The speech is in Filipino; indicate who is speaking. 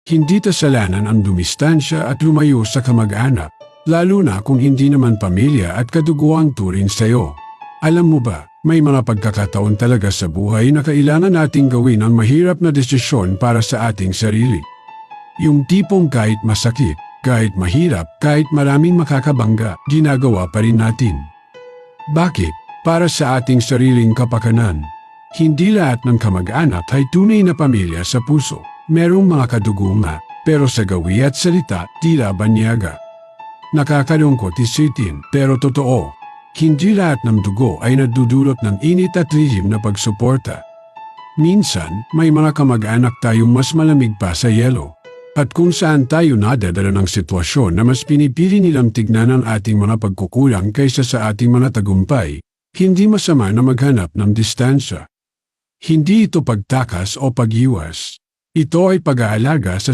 Speaker 1: Hindi kasalanan ang dumistansya at lumayo sa kamag-anak, lalo na kung hindi naman pamilya at kadugo ang turing sa'yo. Alam mo ba, may mga pagkakataon talaga sa buhay na kailangan nating gawin ang mahirap na desisyon para sa ating sarili. Yung tipong kahit masakit, kahit mahirap, kahit maraming makakabangga, ginagawa pa rin natin. Bakit? Para sa ating sariling kapakanan. Hindi lahat ng kamag-anak ay tunay na pamilya sa puso. Merong mga kadugo nga, pero sa gawi at salita, tila banyaga. Nakakalungkot isipin, pero totoo. Hindi lahat ng dugo ay nadudulot ng init at lihim na pagsuporta. Minsan, may mga kamag-anak tayong mas malamig pa sa yelo. At kung saan tayo nadadala ng sitwasyon na mas pinipili nilang tignan ang ating mga pagkukulang kaysa sa ating mga tagumpay, hindi masama na maghanap ng distansya. Hindi ito pagtakas o pag-iwas. Ito ay pag-aalaga sa